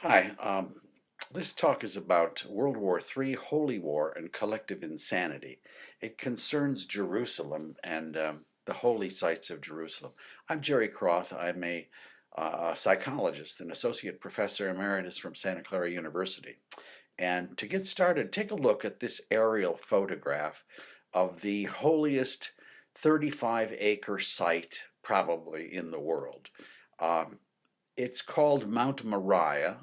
Hi, this talk is about World War III, Holy War, and collective insanity. It concerns Jerusalem and the holy sites of Jerusalem. I'm Jerry Kroth. I'm a psychologist and associate professor emeritus from Santa Clara University. And to get started, take a look at this aerial photograph of the holiest 35-acre site probably in the world. It's called Mount Moriah.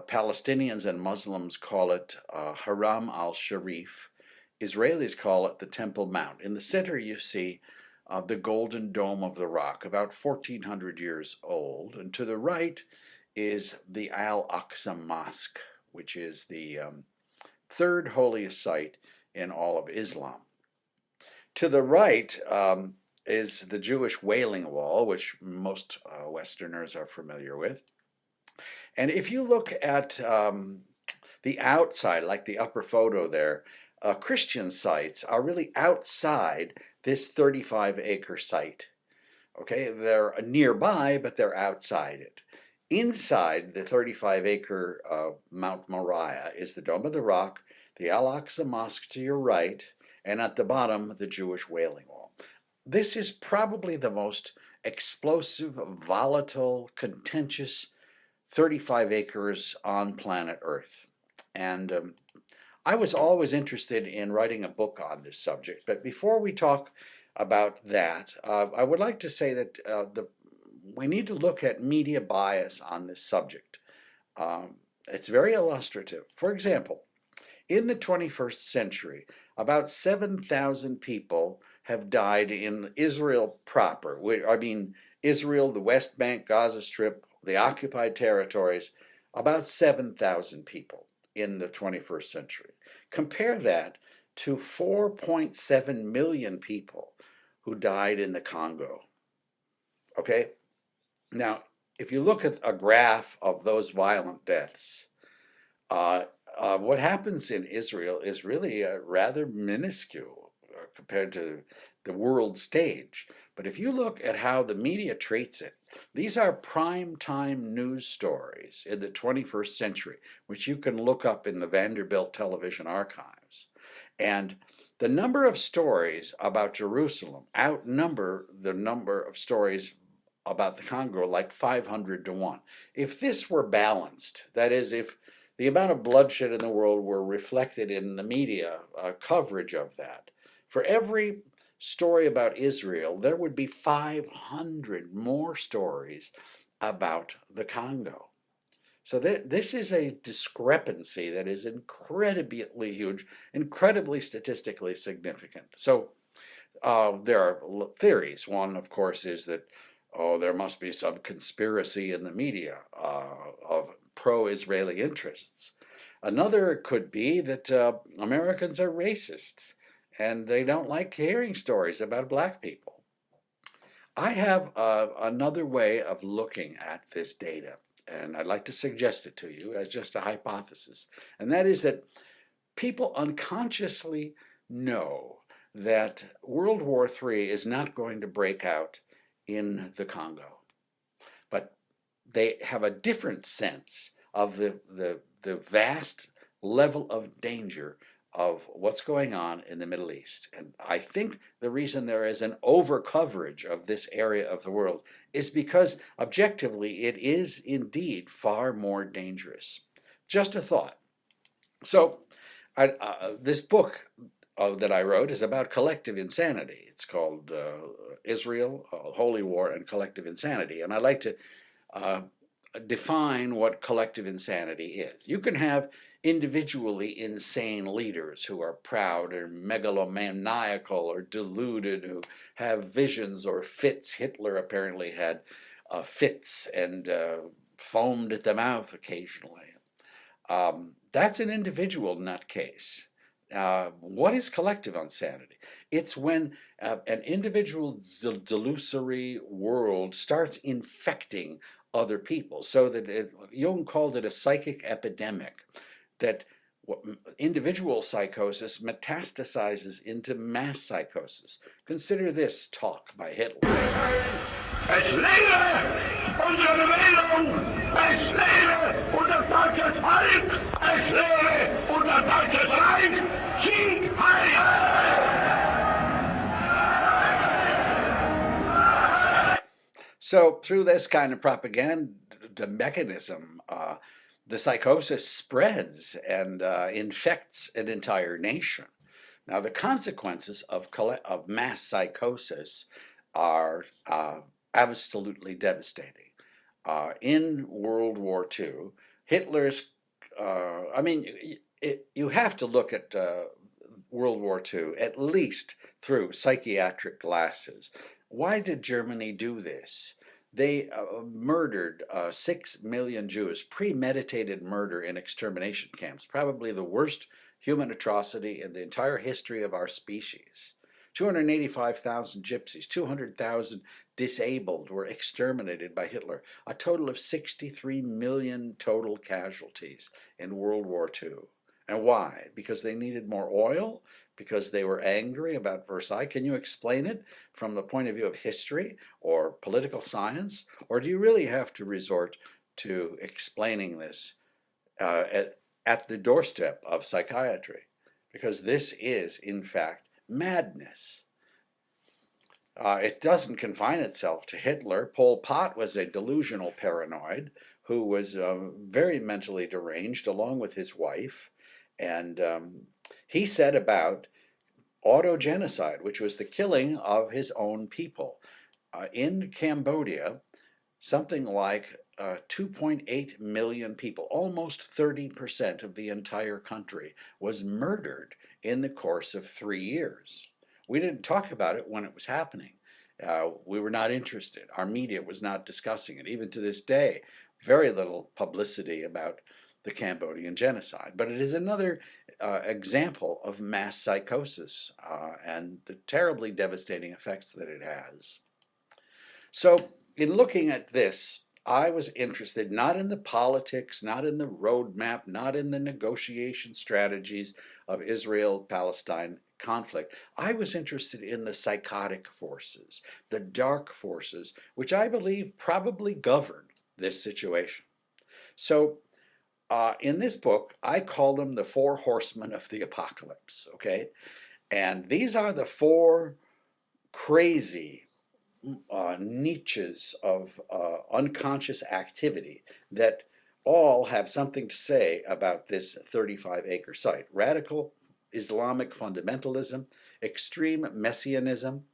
Palestinians and Muslims call it Haram-al-Sharif. Israelis call it the Temple Mount. In the center you see the Golden Dome of the Rock, about 1,400 years old. And to the right is the Al-Aqsa Mosque, which is the third holiest site in all of Islam. To the right is the Jewish Wailing Wall, which most Westerners are familiar with. And if you look at the outside, like the upper photo there, Christian sites are really outside this 35-acre site. Okay, they're nearby, but they're outside it. Inside the 35-acre Mount Moriah is the Dome of the Rock, the Al-Aqsa Mosque to your right, and at the bottom, the Jewish Wailing Wall. This is probably the most explosive, volatile, contentious 35 acres on planet Earth. And I was always interested in writing a book on this subject. But before we talk about that, I would like to say that we need to look at media bias on this subject. It's very illustrative. For example, in the 21st century, about 7,000 people have died in Israel proper. I mean, Israel, the West Bank, Gaza Strip, the occupied territories, about 7,000 people in the 21st century. Compare that to 4.7 million people who died in the Congo. Okay? Now, if you look at a graph of those violent deaths, what happens in Israel is really rather minuscule compared to the world stage. But if you look at how the media treats it, these are prime time news stories in the 21st century, which you can look up in the Vanderbilt television archives. And the number of stories about Jerusalem outnumber the number of stories about the Congo, like 500 to 1. If this were balanced, that is, if the amount of bloodshed in the world were reflected in the media coverage of that, for every story about Israel, there would be 500 more stories about the Congo. So this is a discrepancy that is incredibly huge, incredibly statistically significant. So there are theories. One, of course, is that, there must be some conspiracy in the media of pro-Israeli interests. Another could be that Americans are racists and they don't like hearing stories about black people. I have another way of looking at this data, and I'd like to suggest it to you as just a hypothesis, and that is that people unconsciously know that World War III is not going to break out in the Congo, but they have a different sense of the vast level of danger of what's going on in the Middle East. And I think the reason there is an over-coverage of this area of the world is because objectively it is indeed far more dangerous. Just a thought. So this book that I wrote is about collective insanity. It's called Israel, Holy War, and Collective Insanity. And I'd like to define what collective insanity is. You can have individually insane leaders who are proud or megalomaniacal or deluded, who have visions or fits. Hitler apparently had fits and foamed at the mouth occasionally. That's an individual nutcase. What is collective insanity? It's when an individual delusory world starts infecting other people, so that Jung called it a psychic epidemic, that individual psychosis metastasizes into mass psychosis. Consider this talk by Hitler. Ich lebe unser deutsches Volk! Ich lebe unser deutsches Reich! Sieg heil! So through this kind of propaganda mechanism, the psychosis spreads and infects an entire nation. Now, the consequences of mass psychosis are absolutely devastating. In World War II, Hitler's, you have to look at World War II at least through psychiatric glasses. Why did Germany do this? They murdered 6 million Jews, premeditated murder in extermination camps, probably the worst human atrocity in the entire history of our species. 285,000 gypsies, 200,000 disabled were exterminated by Hitler. A total of 63 million total casualties in World War II. And why? Because they needed more oil? Because they were angry about Versailles? Can you explain it from the point of view of history or political science? Or do you really have to resort to explaining this at the doorstep of psychiatry? Because this is, in fact, madness. It doesn't confine itself to Hitler. Pol Pot was a delusional paranoid who was very mentally deranged, along with his wife. And he set about autogenocide, which was the killing of his own people. In Cambodia, something like 2.8 million people, almost 30% of the entire country, was murdered in the course of 3 years. We didn't talk about it when it was happening. We were not interested. Our media was not discussing it. Even to this day, very little publicity about the Cambodian genocide. But it is another example of mass psychosis and the terribly devastating effects that it has. So in looking at this, I was interested not in the politics, not in the roadmap, not in the negotiation strategies of Israel-Palestine conflict. I was interested in the psychotic forces, the dark forces, which I believe probably govern this situation. So in this book, I call them the 4 horsemen of the apocalypse, okay? And these are the 4 crazy niches of unconscious activity that all have something to say about this 35-acre site. Radical Islamic fundamentalism, extreme messianism,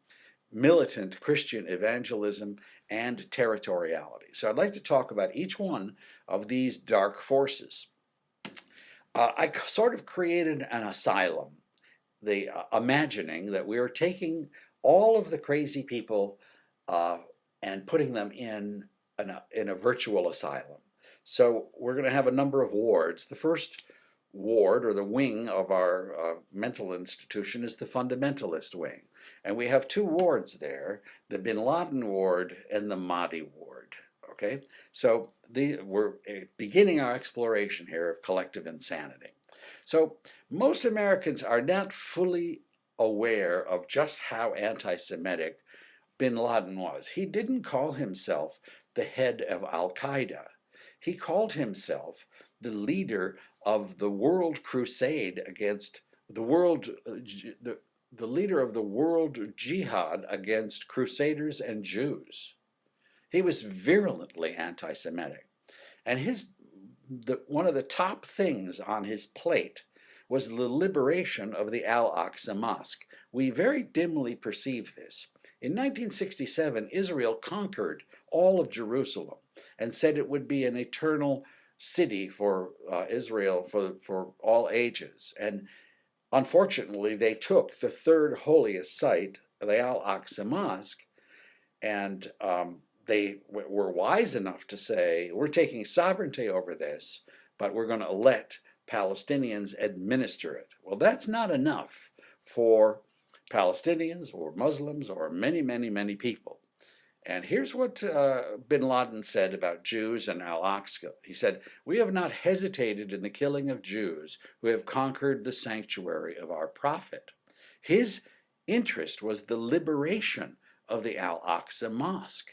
militant Christian evangelism, and territoriality. So I'd like to talk about each one of these dark forces. I sort of created an asylum, imagining that we are taking all of the crazy people and putting them in a virtual asylum. So we're going to have a number of wards. The first ward, or the wing of our mental institution, is the fundamentalist wing. And we have 2 wards there, the Bin Laden ward and the Mahdi ward. Okay, so we're beginning our exploration here of collective insanity. So most Americans are not fully aware of just how anti-Semitic Bin Laden was. He didn't call himself the head of Al-Qaeda. He called himself the leader of the world crusade against the world, the leader of the world jihad against crusaders and Jews. He was virulently anti-Semitic. And one of the top things on his plate was the liberation of the Al-Aqsa Mosque. We very dimly perceive this. In 1967, Israel conquered all of Jerusalem and said it would be an eternal city for Israel for all ages. And unfortunately, they took the 3rd holiest site, the Al-Aqsa Mosque, and they were wise enough to say, we're taking sovereignty over this, but we're going to let Palestinians administer it. Well, that's not enough for Palestinians or Muslims or many, many, many people. And here's what Bin Laden said about Jews and Al-Aqsa. He said, "We have not hesitated in the killing of Jews who have conquered the sanctuary of our prophet." His interest was the liberation of the Al-Aqsa Mosque.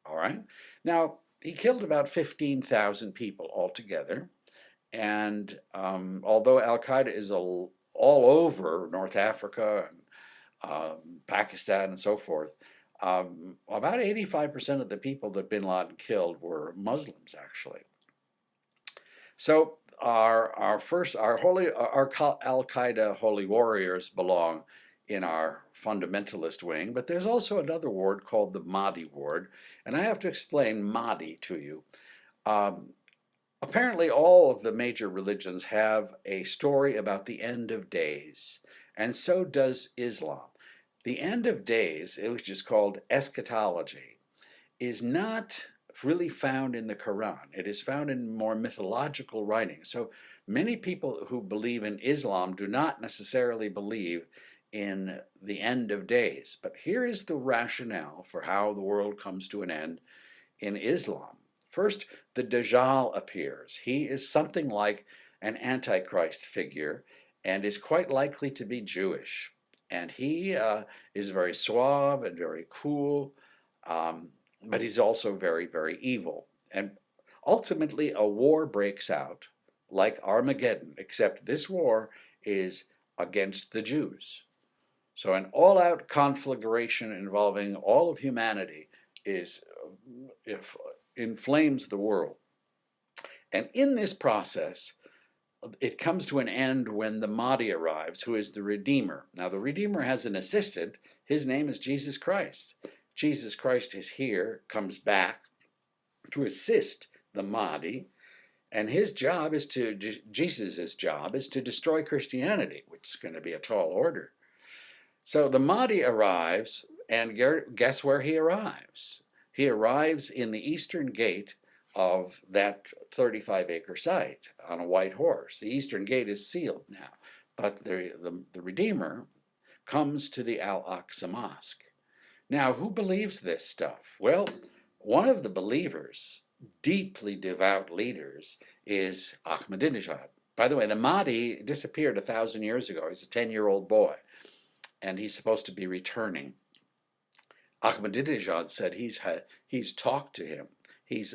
All right? Now, he killed about 15,000 people altogether. And although Al-Qaeda is all over North Africa and Pakistan and so forth, about 85% of the people that bin Laden killed were Muslims, actually. So our Al-Qaeda holy warriors belong in our fundamentalist wing, but there's also another ward called the Mahdi Ward, and I have to explain Mahdi to you. Apparently all of the major religions have a story about the end of days, and so does Islam. The end of days, which is called eschatology, is not really found in the Quran. It is found in more mythological writings. So many people who believe in Islam do not necessarily believe in the end of days. But here is the rationale for how the world comes to an end in Islam. First, the Dajjal appears. He is something like an Antichrist figure and is quite likely to be Jewish. And he is very suave and very cool, but he's also very, very evil. And ultimately, a war breaks out like Armageddon, except this war is against the Jews. So an all-out conflagration involving all of humanity inflames the world. And in this process, it comes to an end when the Mahdi arrives, who is the Redeemer. Now, the Redeemer has an assistant. His name is Jesus Christ. Jesus Christ is here, comes back to assist the Mahdi, and his job is Jesus' job is to destroy Christianity, which is going to be a tall order. So the Mahdi arrives, and guess where he arrives? He arrives in the eastern gate of that 35-acre site on a white horse. The eastern gate is sealed now, but the Redeemer comes to the Al-Aqsa Mosque. Now, who believes this stuff? Well, one of the believers, deeply devout leaders, is Ahmadinejad. By the way, the Mahdi disappeared 1,000 years ago. He's a 10-year-old boy, and he's supposed to be returning. Ahmadinejad said he's talked to him. He's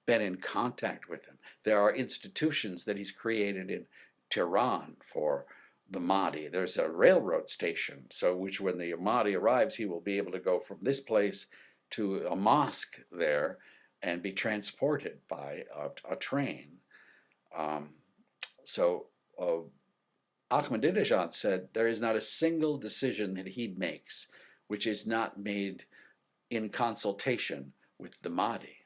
been in contact with him. There are institutions that he's created in Tehran for the Mahdi. There's a railroad station, so which when the Mahdi arrives, he will be able to go from this place to a mosque there and be transported by a train. Ahmadinejad said there is not a single decision that he makes which is not made in consultation with the Mahdi.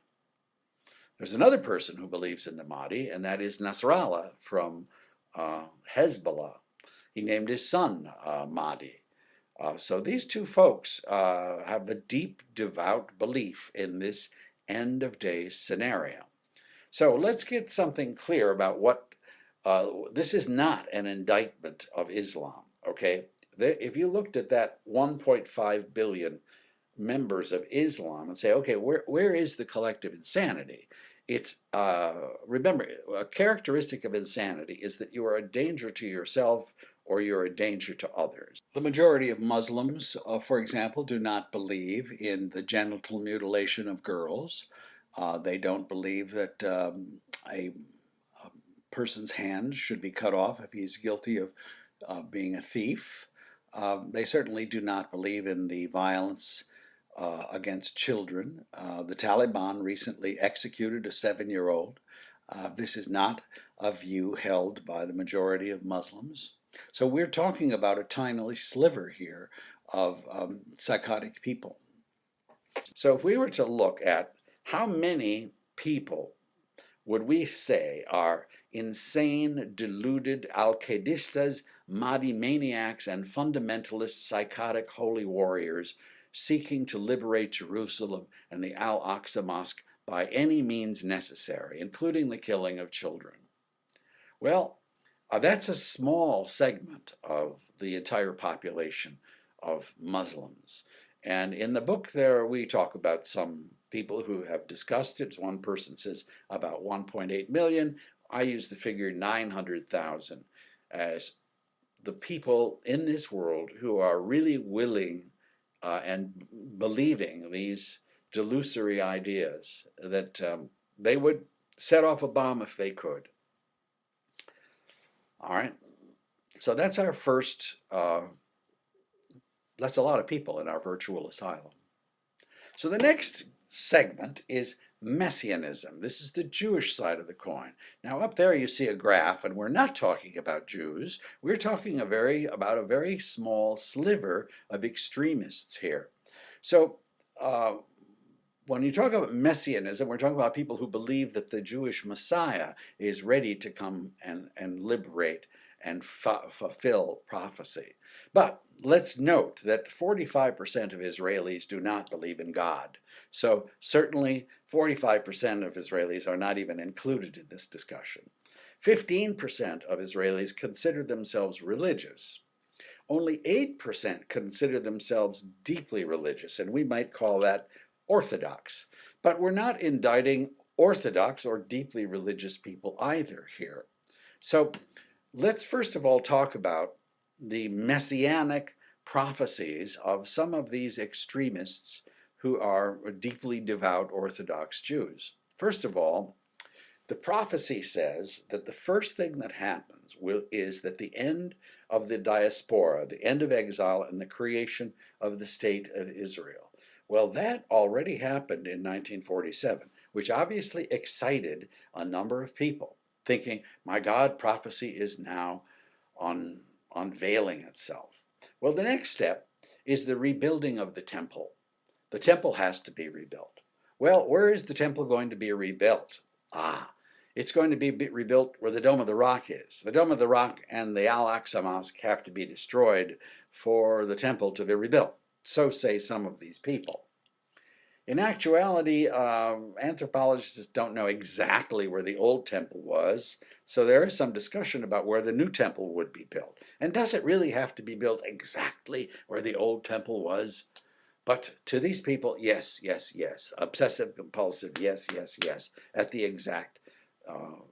There's another person who believes in the Mahdi, and that is Nasrallah from Hezbollah. He named his son Mahdi. So these two folks have a deep, devout belief in this end of days scenario. So let's get something clear about what this is not an indictment of Islam, okay? If you looked at that 1.5 billion members of Islam and say, okay, where is the collective insanity? It's, remember, a characteristic of insanity is that you are a danger to yourself or you're a danger to others. The majority of Muslims, for example, do not believe in the genital mutilation of girls. They don't believe that a person's hand should be cut off if he's guilty of being a thief. They certainly do not believe in the violence against children. The Taliban recently executed a 7-year-old. This is not a view held by the majority of Muslims. So we're talking about a tiny sliver here of psychotic people. So if we were to look at how many people would we say are insane, deluded Al-Qaedistas, Mahdi maniacs, and fundamentalist psychotic holy warriors seeking to liberate Jerusalem and the Al-Aqsa Mosque by any means necessary, including the killing of children? Well, that's a small segment of the entire population of Muslims. And in the book there, we talk about some people who have discussed it. One person says about 1.8 million. I use the figure 900,000 as the people in this world who are really willing and believing these delusory ideas that they would set off a bomb if they could. All right, so that's our first, that's a lot of people in our virtual asylum. So the next segment is messianism. This is the Jewish side of the coin. Now up there you see a graph, and we're not talking about Jews. We're talking about a very small sliver of extremists here. So when you talk about messianism, we're talking about people who believe that the Jewish Messiah is ready to come and liberate and fulfill prophecy. But let's note that 45% of Israelis do not believe in God. So certainly 45% of Israelis are not even included in this discussion. 15% of Israelis consider themselves religious. Only 8% consider themselves deeply religious, and we might call that Orthodox. But we're not indicting Orthodox or deeply religious people either here. So let's first of all talk about the messianic prophecies of some of these extremists who are deeply devout Orthodox Jews. First of all, the prophecy says that the first thing that happens is that the end of the diaspora, the end of exile, and the creation of the state of Israel. Well, that already happened in 1947, which obviously excited a number of people, thinking, my God, prophecy is now unveiling itself. Well, the next step is the rebuilding of the temple. The temple has to be rebuilt. Well, where is the temple going to be rebuilt? It's going to be rebuilt where the Dome of the Rock is. The Dome of the Rock and the Al-Aqsa Mosque have to be destroyed for the temple to be rebuilt. So say some of these people. In actuality, anthropologists don't know exactly where the old temple was, so there is some discussion about where the new temple would be built. And does it really have to be built exactly where the old temple was? But to these people, yes, yes, yes. Obsessive compulsive, yes, yes, yes. At the exact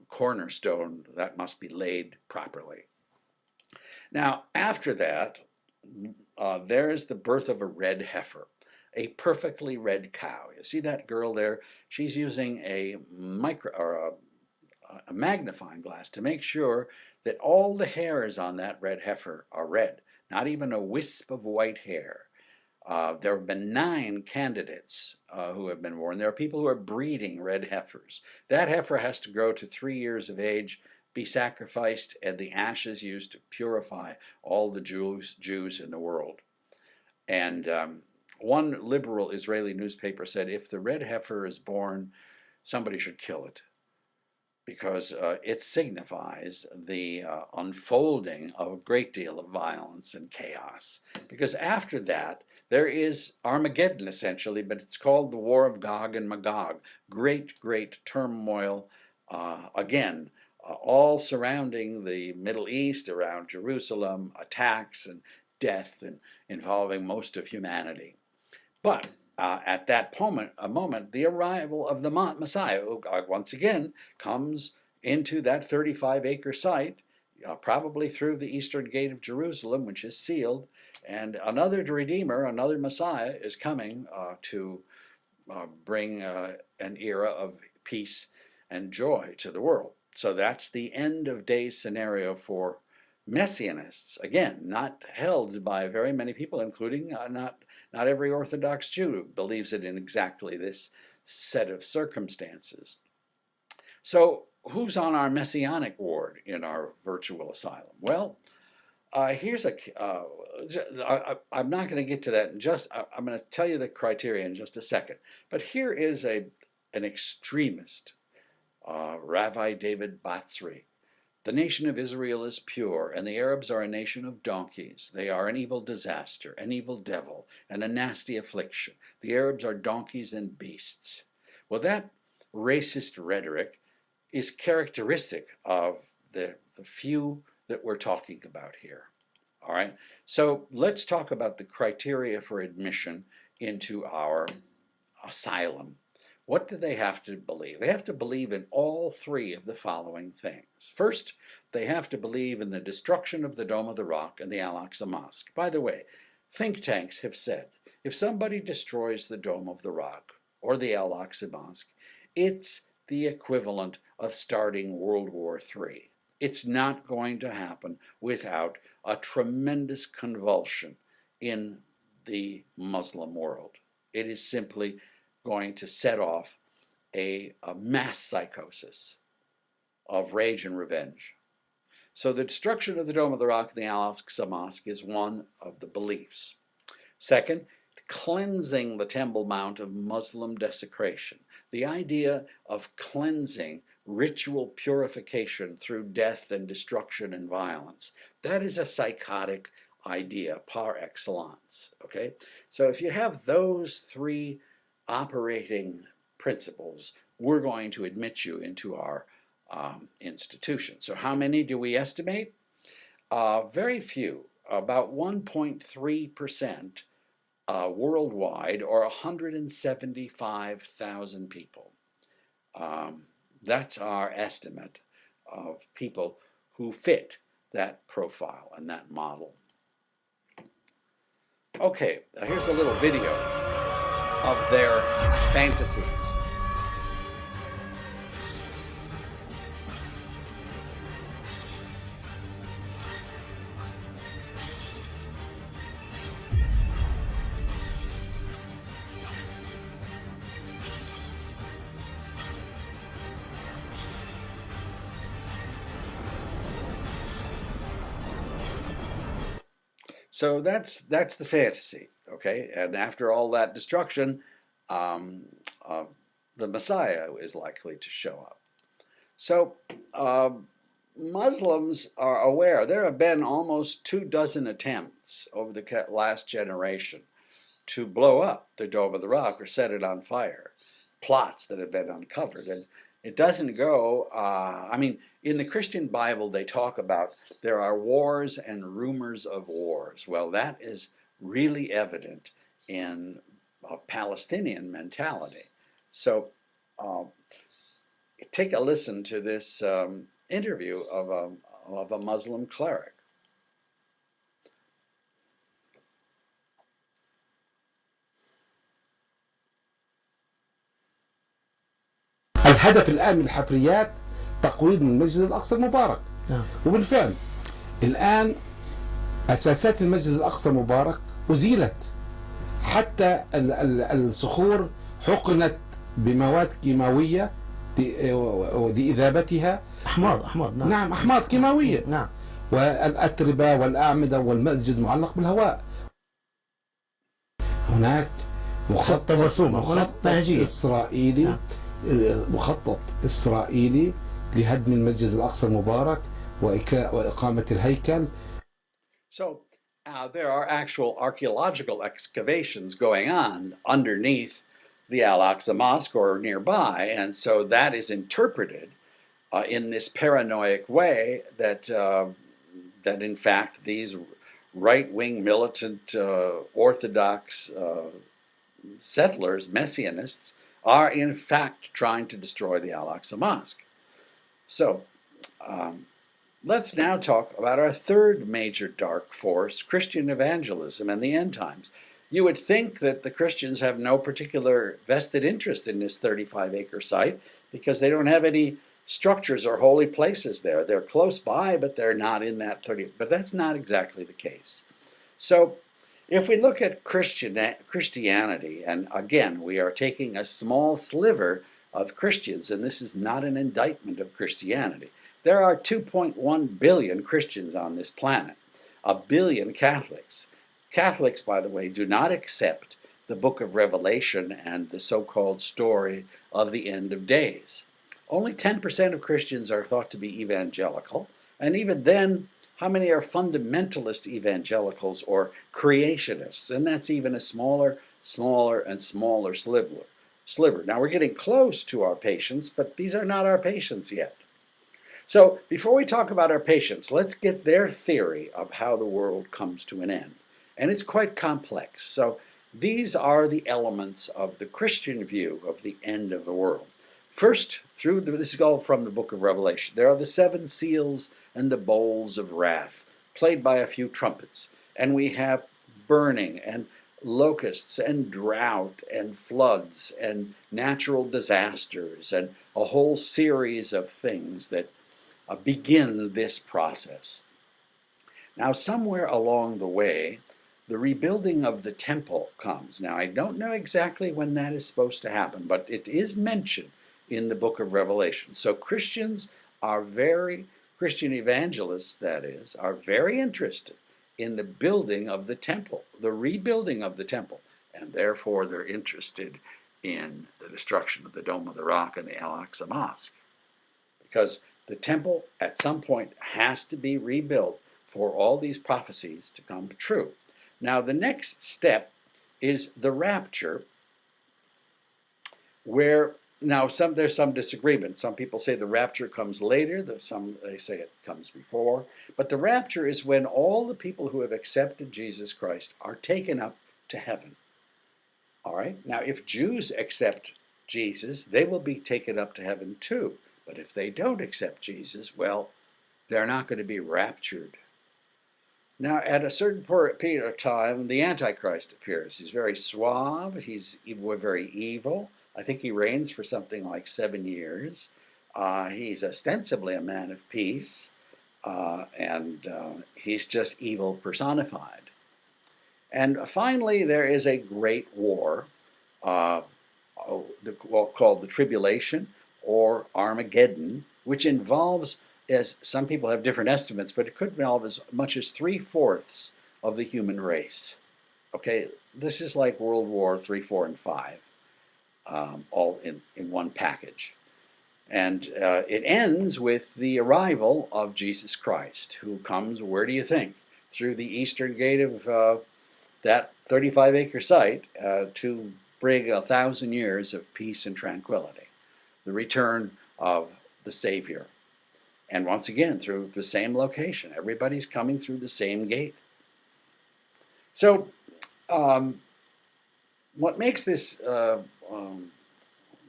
cornerstone that must be laid properly. Now, after that, there is the birth of a red heifer, a perfectly red cow. You see that girl there? She's using a magnifying glass to make sure that all the hairs on that red heifer are red, not even a wisp of white hair. There have been 9 candidates who have been born. There are people who are breeding red heifers. That heifer has to grow to 3 years of age, be sacrificed, and the ashes used to purify all the Jews in the world. And one liberal Israeli newspaper said, if the red heifer is born, somebody should kill it, because it signifies the unfolding of a great deal of violence and chaos. Because after that, there is Armageddon, essentially, but it's called the War of Gog and Magog. Great, great turmoil, again, all surrounding the Middle East, around Jerusalem, attacks and death, and involving most of humanity. But at that moment, the arrival of the Messiah, who once again comes into that 35-acre site, probably through the eastern gate of Jerusalem, which is sealed, and another Redeemer, another Messiah, is coming to bring an era of peace and joy to the world. So that's the end of days scenario for Messianists. Again, not held by very many people, including not every Orthodox Jew believes it in exactly this set of circumstances. So who's on our messianic ward in our virtual asylum? Well, here's I'm not going to get to that in I'm going to tell you the criteria in just a second. But here is an extremist, Rabbi David Batzri. The nation of Israel is pure, and the Arabs are a nation of donkeys. They are an evil disaster, an evil devil, and a nasty affliction. The Arabs are donkeys and beasts. Well, that racist rhetoric is characteristic of the few that we're talking about here. All right, so let's talk about the criteria for admission into our asylum. What do they have to believe? They have to believe in all 3 of the following things. First, they have to believe in the destruction of the Dome of the Rock and the Al-Aqsa Mosque. By the way, think tanks have said, if somebody destroys the Dome of the Rock, or the Al-Aqsa Mosque, it's the equivalent of starting World War III. It's not going to happen without a tremendous convulsion in the Muslim world. It is simply going to set off a mass psychosis of rage and revenge. So the destruction of the Dome of the Rock and the Al-Aqsa Mosque is one of the beliefs. Second, cleansing the Temple Mount of Muslim desecration. The idea of cleansing ritual purification through death and destruction and violence. That is a psychotic idea par excellence. Okay? So if you have those three operating principles, we're going to admit you into our institution. So how many do we estimate? Very few, about 1.3% worldwide, or 175,000 people. That's our estimate of people who fit that profile and that model. Okay, here's a little video of their fantasies. So that's the fantasy, okay? And after all that destruction, the Messiah is likely to show up. So Muslims are aware. There have been almost 24 attempts over the last generation to blow up the Dome of the Rock or set it on fire. Plots that have been uncovered. And it doesn't go, I mean, in the Christian Bible, they talk about there are wars and rumors of wars. Well, that is really evident in a Palestinian mentality. So take a listen to this interview of a Muslim cleric. الهدف الآن من الحفريات تقويض من المسجد الأقصى المبارك. وبالفعل الآن أساسات المسجد الأقصى المبارك أزيلت، حتى الصخور حقنت بمواد كيماوية لإذابتها. أحماض نعم أحماض كيماوية. نعم. والأتربة والأعمدة والمسجد معلق بالهواء. هناك مخطط إسرائيلي مخطط إسرائيلي لهدم المسجد الأقصى المبارك وإقامة الهيكل. So there are actual archaeological excavations going on underneath the Al-Aqsa Mosque or nearby, and so that is interpreted in this paranoid way that that in fact these right-wing militant Orthodox settlers, messianists, are in fact trying to destroy the Al-Aqsa Mosque. So let's now talk about our third major dark force, Christian evangelism and the end times. You would think that the Christians have no particular vested interest in this 35-acre site because they don't have any structures or holy places there. They're close by, but they're not in that 30. But that's not exactly the case. So if we look at Christianity, and again, we are taking a small sliver of Christians, and this is not an indictment of Christianity. There are 2.1 billion Christians on this planet, 1 billion Catholics. Catholics, by the way, do not accept the book of Revelation and the so-called story of the end of days. Only 10% of Christians are thought to be evangelical, and even then, how many are fundamentalist evangelicals or creationists? And that's even a smaller and smaller sliver. Now we're getting close to our patients, but these are not our patients yet. So before we talk about our patients, let's get their theory of how the world comes to an end. And it's quite complex. So these are the elements of the Christian view of the end of the world. First, this is all from the book of Revelation. There are the 7 seals and the bowls of wrath, played by a few trumpets. And we have burning and locusts and drought and floods and natural disasters and a whole series of things that begin this process. Now, somewhere along the way, the rebuilding of the temple comes. Now, I don't know exactly when that is supposed to happen, but it is mentioned in the book of Revelation. So Christian evangelists, that is, are very interested in the building of the temple, the rebuilding of the temple, and therefore they're interested in the destruction of the Dome of the Rock and the Al-Aqsa Mosque. Because the temple at some point has to be rebuilt for all these prophecies to come true. Now, the next step is the rapture, where now there's some disagreement. Some people say the rapture comes later, some they say it comes before. But the rapture is when all the people who have accepted Jesus Christ are taken up to heaven. All right? Now, if Jews accept Jesus, they will be taken up to heaven too. But if they don't accept Jesus, well, they're not going to be raptured. Now, at a certain period of time, the Antichrist appears. He's very suave. He's very evil. I think he reigns for something like 7 years. He's ostensibly a man of peace, and he's just evil personified. And finally, there is a great war called the Tribulation or Armageddon, which involves, as some people have different estimates, but it could involve as much as 3/4 of the human race. Okay, this is like World War III, IV, and V, all in one package. And it ends with the arrival of Jesus Christ, who comes, where do you think? Through the eastern gate of that 35-acre site to bring 1,000 years of peace and tranquility. The return of the Savior. And once again, through the same location. Everybody's coming through the same gate. So, what makes this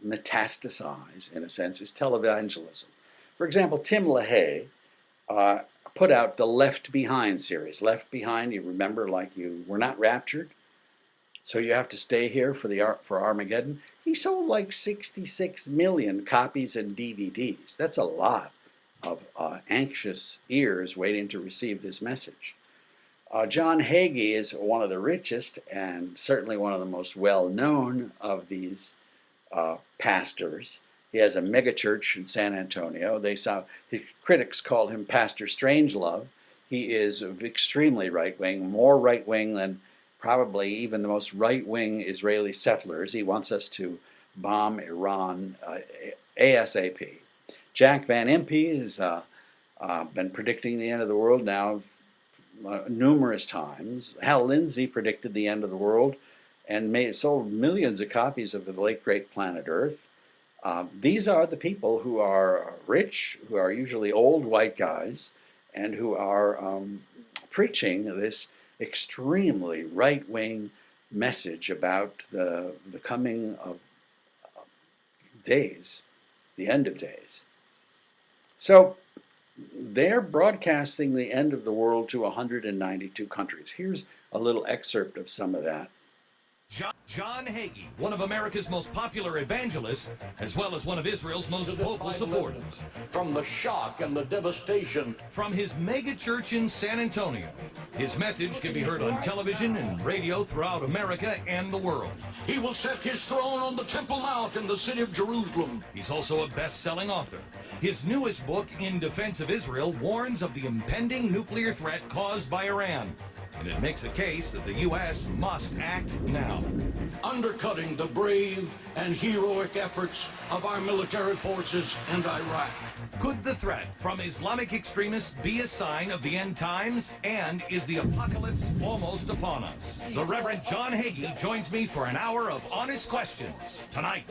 metastasize, in a sense, is televangelism. For example, Tim LaHaye put out the Left Behind series. Left Behind, you remember, like you were not raptured, so you have to stay here for Armageddon. He sold like 66 million copies and DVDs. That's a lot of anxious ears waiting to receive this message. John Hagee is one of the richest and certainly one of the most well-known of these pastors. He has a megachurch in San Antonio. His critics call him Pastor Strangelove. He is extremely right-wing, more right-wing than probably even the most right-wing Israeli settlers. He wants us to bomb Iran ASAP. Jack Van Impe has been predicting the end of the world now numerous times. Hal Lindsey predicted the end of the world and sold millions of copies of the late great Planet Earth. These are the people who are rich, who are usually old white guys, and who are preaching this extremely right-wing message about the coming of days, the end of days. So they're broadcasting the end of the world to 192 countries. Here's a little excerpt of some of that. John Hagee, one of America's most popular evangelists, as well as one of Israel's most vocal supporters. From the shock and the devastation. From his mega church in San Antonio, his message can be heard on television and radio throughout America and the world. He will set his throne on the Temple Mount in the city of Jerusalem. He's also a best-selling author. His newest book, In Defense of Israel, warns of the impending nuclear threat caused by Iran. And it makes a case that the U.S. must act now. Undercutting the brave and heroic efforts of our military forces in Iraq. Could the threat from Islamic extremists be a sign of the end times? And is the apocalypse almost upon us? The Reverend John Hagee joins me for an hour of honest questions tonight.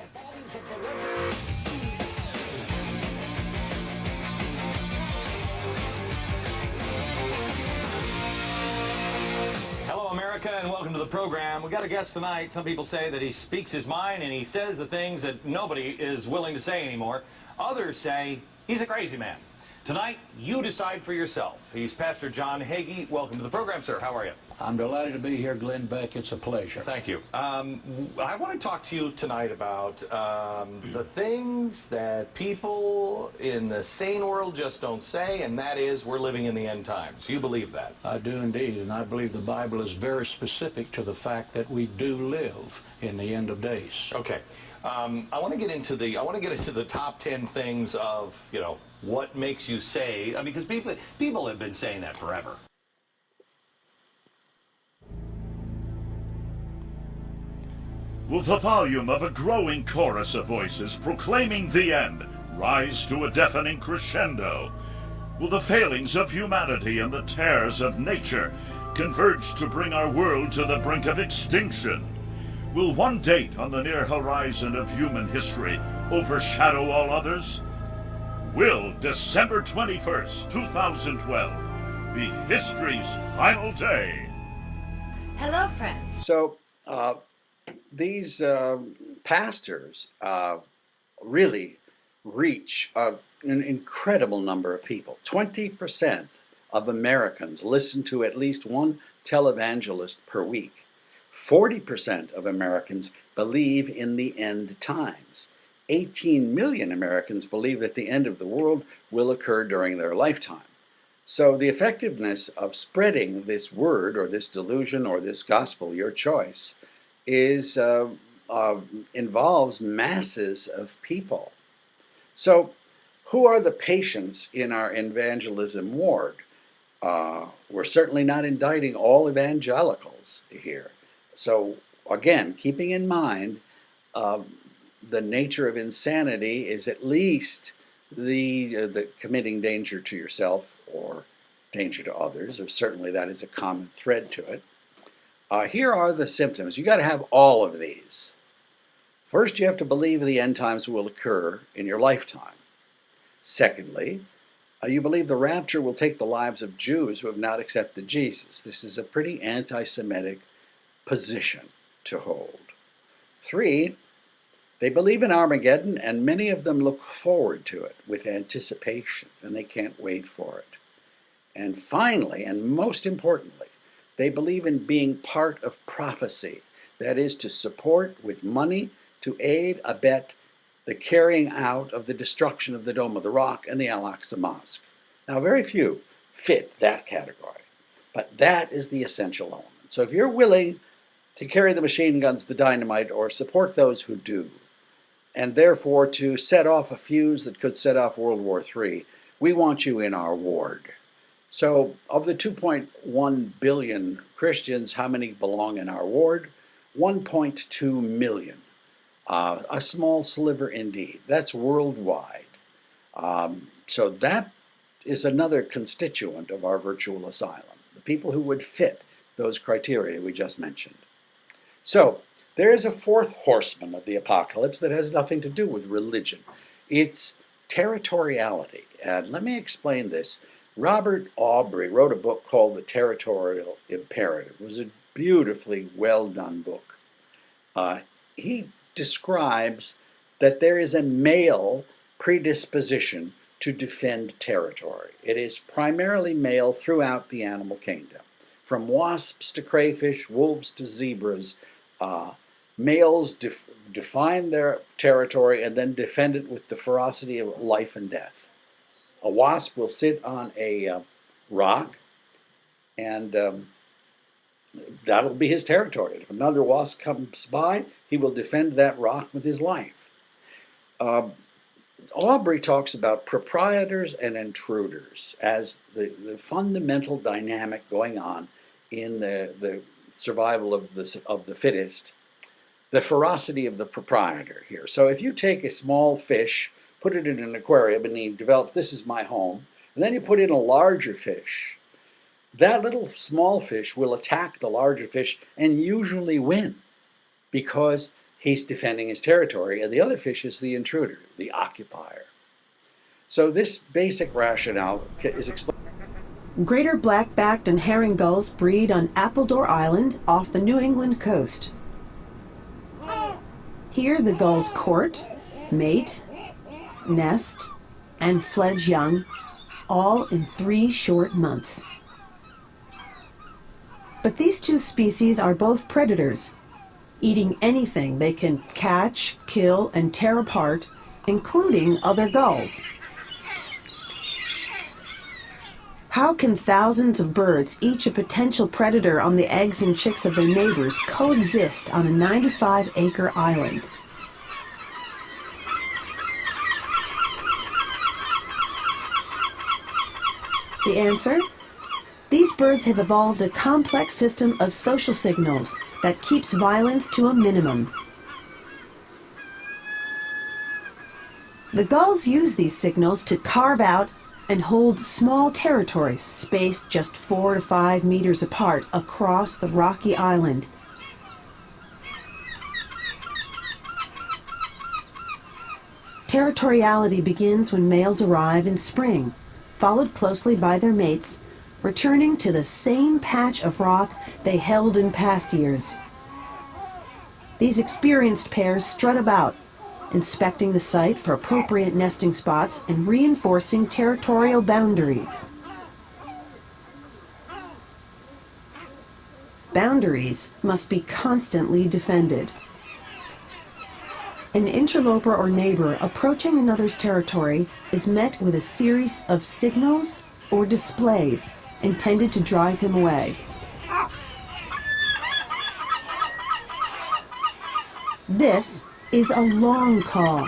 Hello, America, and welcome to the program. We got a guest tonight. Some people say that he speaks his mind and he says the things that nobody is willing to say anymore. Others say he's a crazy man. Tonight, you decide for yourself. He's Pastor John Hagee. Welcome to the program, sir. How are you? I'm delighted to be here, Glenn Beck. It's a pleasure. Thank you. I want to talk to you tonight about the things that people in the sane world just don't say, and that is we're living in the end times. You believe that? I do indeed, and I believe the Bible is very specific to the fact that we do live in the end of days. Okay. I want to get into the top 10 things of, you know, what makes you say, I mean, because people have been saying that forever. Will the volume of a growing chorus of voices proclaiming the end rise to a deafening crescendo? Will the failings of humanity and the tears of nature converge to bring our world to the brink of extinction? Will one date on the near horizon of human history overshadow all others? Will December 21st, 2012 be history's final day? Hello, friends. So, these pastors really reach an incredible number of people. 20% of Americans listen to at least one televangelist per week. 40% of Americans believe in the end times. 18 million Americans believe that the end of the world will occur during their lifetime. So the effectiveness of spreading this word or this delusion or this gospel, your choice, is involves masses of people. So who are the patients in our evangelism ward? We're certainly not indicting all evangelicals here. So again, keeping in mind the nature of insanity is at least the committing danger to yourself or danger to others, or certainly that is a common thread to it. Here are the symptoms. You got to have all of these. First, you have to believe the end times will occur in your lifetime. Secondly, you believe the rapture will take the lives of Jews who have not accepted Jesus. This is a pretty anti-Semitic position to hold. 3, they believe in Armageddon, and many of them look forward to it with anticipation, and they can't wait for it. And finally, and most importantly, they believe in being part of prophecy, that is, to support with money, to aid, abet the carrying out of the destruction of the Dome of the Rock and the Al-Aqsa Mosque. Now, very few fit that category, but that is the essential element. So if you're willing to carry the machine guns, the dynamite, or support those who do, and therefore to set off a fuse that could set off World War III, we want you in our ward. So of the 2.1 billion Christians, how many belong in our ward? 1.2 million. A small sliver indeed. That's worldwide. So that is another constituent of our virtual asylum, the people who would fit those criteria we just mentioned. So there is a fourth horseman of the apocalypse that has nothing to do with religion. It's territoriality. And let me explain this. Robert Aubrey wrote a book called The Territorial Imperative. It was a beautifully well done book. He describes that there is a male predisposition to defend territory. It is primarily male throughout the animal kingdom. From wasps to crayfish, wolves to zebras, males define their territory and then defend it with the ferocity of life and death. A wasp will sit on a rock, and that'll be his territory. If another wasp comes by, he will defend that rock with his life. Aubrey talks about proprietors and intruders as the fundamental dynamic going on in the survival of the fittest, the ferocity of the proprietor here. So if you take a small fish, put it in an aquarium, and you develop, this is my home, and then you put in a larger fish, that little small fish will attack the larger fish and usually win because he's defending his territory, and the other fish is the intruder, the occupier. So this basic rationale is explained. Greater black-backed and herring gulls breed on Appledore Island off the New England coast. Here the gulls court, mate, nest, and fledge young, all in 3 short months. But these two species are both predators, eating anything they can catch, kill, and tear apart, including other gulls. How can thousands of birds, each a potential predator on the eggs and chicks of their neighbors, coexist on a 95-acre island? The answer? These birds have evolved a complex system of social signals that keeps violence to a minimum. The gulls use these signals to carve out and hold small territories spaced just 4 to 5 meters apart across the rocky island. Territoriality begins when males arrive in spring, followed closely by their mates, returning to the same patch of rock they held in past years. These experienced pairs strut about, inspecting the site for appropriate nesting spots and reinforcing territorial boundaries. Boundaries must be constantly defended. An interloper or neighbor approaching another's territory is met with a series of signals or displays intended to drive him away. This is a long call.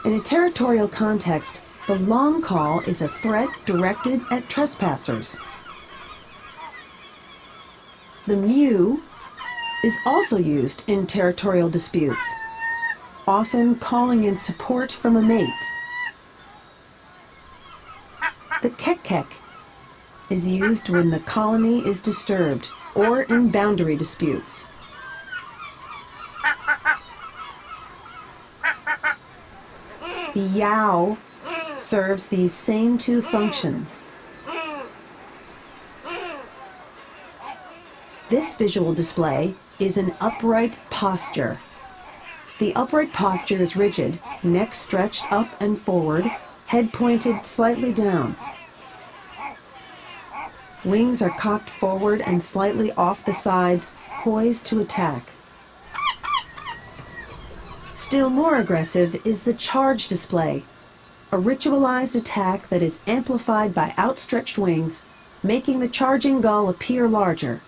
In a territorial context, the long call is a threat directed at trespassers. The mew is also used in territorial disputes, often calling in support from a mate. The kek-kek is used when the colony is disturbed or in boundary disputes. The yow serves these same two functions. This visual display is an upright posture. The upright posture is rigid, neck stretched up and forward, head pointed slightly down. Wings are cocked forward and slightly off the sides, poised to attack. Still more aggressive is the charge display, a ritualized attack that is amplified by outstretched wings, making the charging gull appear larger.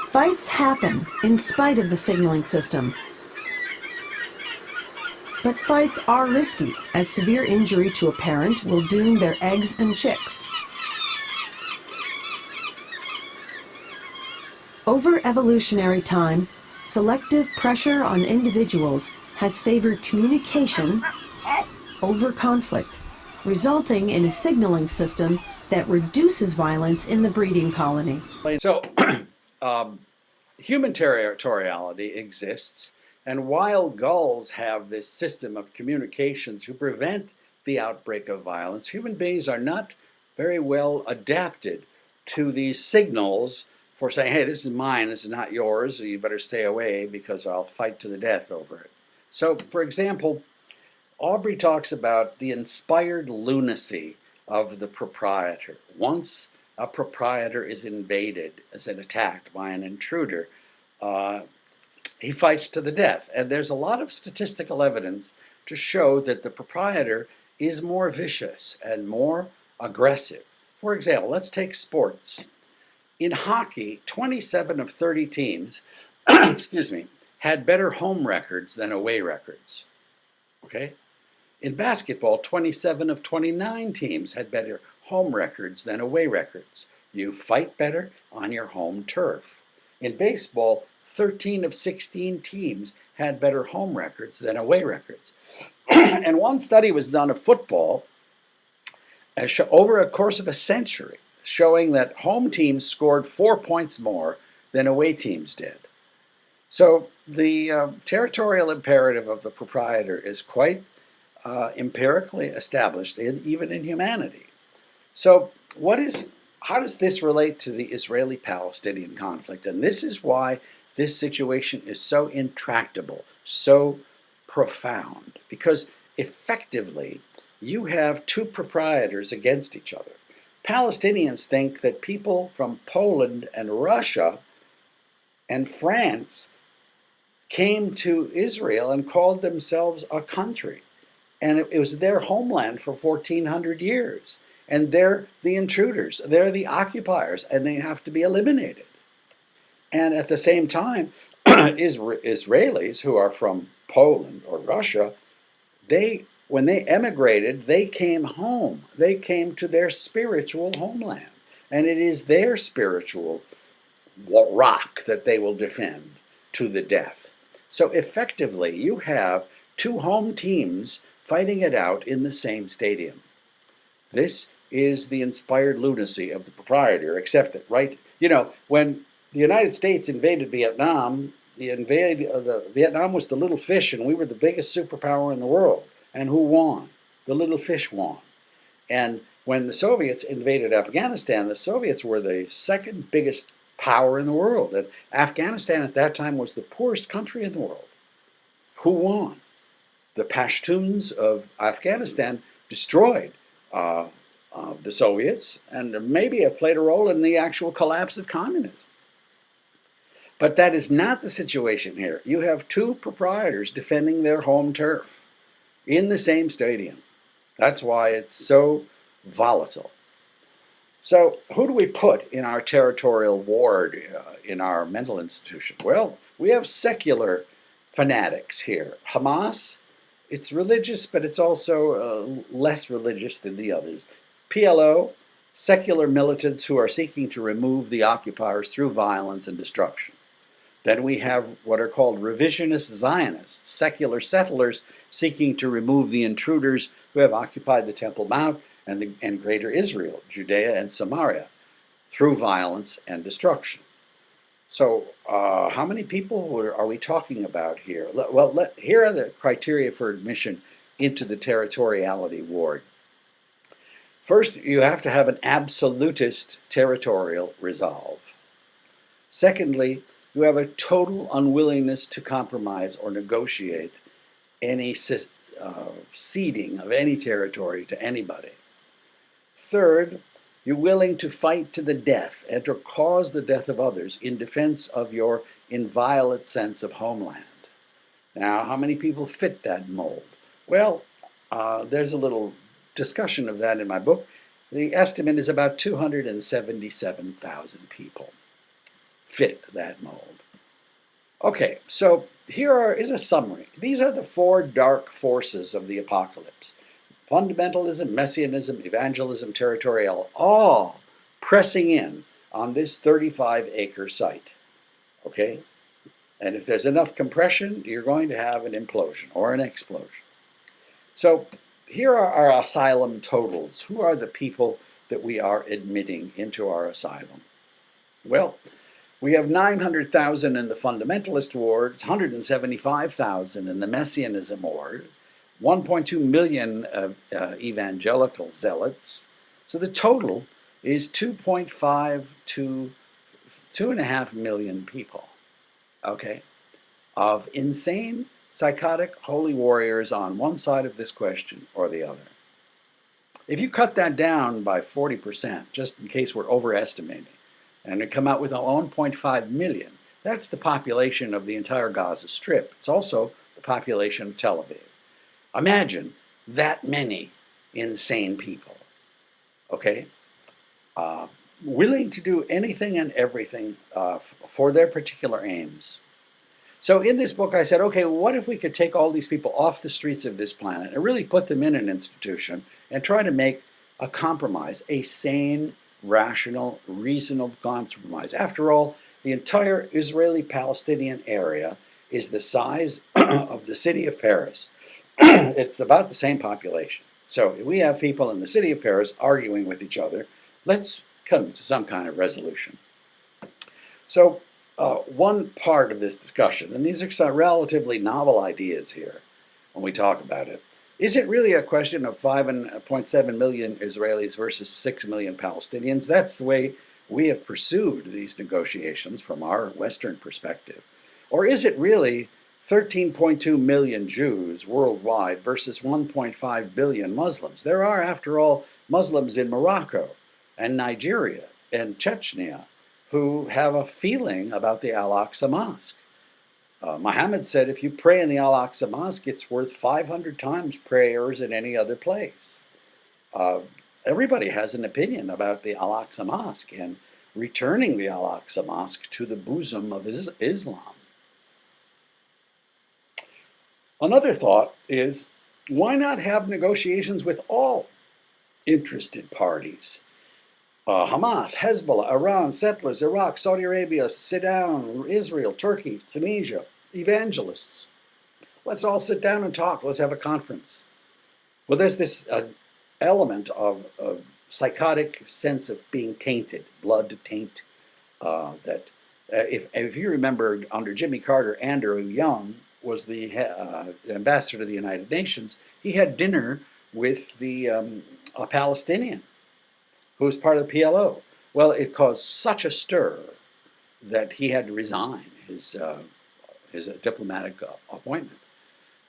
Fights happen in spite of the signaling system. But fights are risky, as severe injury to a parent will doom their eggs and chicks. Over evolutionary time, selective pressure on individuals has favored communication over conflict, resulting in a signaling system that reduces violence in the breeding colony. So, human territoriality exists, and while gulls have this system of communications to prevent the outbreak of violence, human beings are not very well adapted to these signals for saying, hey, this is mine, this is not yours, so you better stay away because I'll fight to the death over it. So, for example, Aubrey talks about the inspired lunacy of the proprietor. Once a proprietor is invaded, is attacked by an intruder, he fights to the death. And there's a lot of statistical evidence to show that the proprietor is more vicious and more aggressive. For example, let's take sports. In hockey, 27 of 30 teams excuse me, had better home records than away records. Okay? In basketball, 27 of 29 teams had better home records than away records. You fight better on your home turf. In baseball, 13 of 16 teams had better home records than away records. And one study was done of football over a course of a century, showing that home teams scored 4 points more than away teams did. So the territorial imperative of the proprietor is quite empirically established, even in humanity. So how does this relate to the Israeli-Palestinian conflict? And this is why this situation is so intractable, so profound. Because effectively, you have two proprietors against each other. Palestinians think that people from Poland and Russia and France came to Israel and called themselves a country. And it was their homeland for 1,400 years. And they're the intruders, they're the occupiers, and they have to be eliminated. And at the same time, Israelis who are from Poland or Russia, when they emigrated, they came home. They came to their spiritual homeland. And it is their spiritual rock that they will defend to the death. So effectively, you have two home teams fighting it out in the same stadium. This is the inspired lunacy of the proprietor, except that, right, when the United States invaded Vietnam, Vietnam was the little fish, and we were the biggest superpower in the world. And who won? The little fish won. And when the Soviets invaded Afghanistan, the Soviets were the second biggest power in the world. And Afghanistan at that time was the poorest country in the world. Who won? The Pashtuns of Afghanistan destroyed the Soviets and maybe have played a role in the actual collapse of communism. But that is not the situation here. You have two proprietors defending their home turf in the same stadium. That's why it's so volatile. So who do we put in our territorial ward, in our mental institution? Well, we have secular fanatics here. Hamas, it's religious, but it's also less religious than the others. PLO, secular militants who are seeking to remove the occupiers through violence and destruction. Then we have what are called revisionist Zionists, secular settlers seeking to remove the intruders who have occupied the Temple Mount and Greater Israel, Judea and Samaria, through violence and destruction. So how many people are we talking about here? Well, here are the criteria for admission into the territoriality ward. First, you have to have an absolutist territorial resolve. Secondly, you have a total unwillingness to compromise or negotiate any ceding of any territory to anybody. Third, you're willing to fight to the death and to cause the death of others in defense of your inviolate sense of homeland. Now, how many people fit that mold? Well, there's a little discussion of that in my book. The estimate is about 277,000 people fit that mold. Okay, so here is a summary. These are the four dark forces of the apocalypse. Fundamentalism, messianism, evangelism, territorial, all pressing in on this 35-acre site. Okay? And if there's enough compression, you're going to have an implosion or an explosion. So here are our asylum totals. Who are the people that we are admitting into our asylum? Well, we have 900,000 in the fundamentalist wards, 175,000 in the messianism ward, 1.2 million evangelical zealots. So the total is 2.5 to 2.5 million people, okay, of insane, psychotic holy warriors on one side of this question or the other. If you cut that down by 40%, just in case we're overestimating, and we come out with 1.5 million, that's the population of the entire Gaza Strip. It's also the population of Tel Aviv. Imagine that many insane people, okay, willing to do anything and everything for their particular aims. So in this book I said, okay, what if we could take all these people off the streets of this planet and really put them in an institution and try to make a compromise, a sane, rational, reasonable compromise. After all, the entire Israeli-Palestinian area is the size of the city of Paris. It's about the same population. So if we have people in the city of Paris arguing with each other, let's come to some kind of resolution. So one part of this discussion, and these are some relatively novel ideas here when we talk about it, is it really a question of 5.7 million Israelis versus 6 million Palestinians? That's the way we have pursued these negotiations from our Western perspective. Or is it really 13.2 million Jews worldwide versus 1.5 billion Muslims. There are, after all, Muslims in Morocco and Nigeria and Chechnya who have a feeling about the Al-Aqsa Mosque. Muhammad said if you pray in the Al-Aqsa Mosque, it's worth 500 times prayers in any other place. Everybody has an opinion about the Al-Aqsa Mosque and returning the Al-Aqsa Mosque to the bosom of Islam. Another thought is, why not have negotiations with all interested parties? Hamas, Hezbollah, Iran, settlers, Iraq, Saudi Arabia, sit down, Israel, Turkey, Tunisia, evangelists. Let's all sit down and talk. Let's have a conference. Well, there's this element of a psychotic sense of being tainted, blood taint, that if you remember under Jimmy Carter, Andrew Young was the ambassador to the United Nations. He had dinner with a Palestinian who was part of the PLO. Well, it caused such a stir that he had to resign his diplomatic appointment.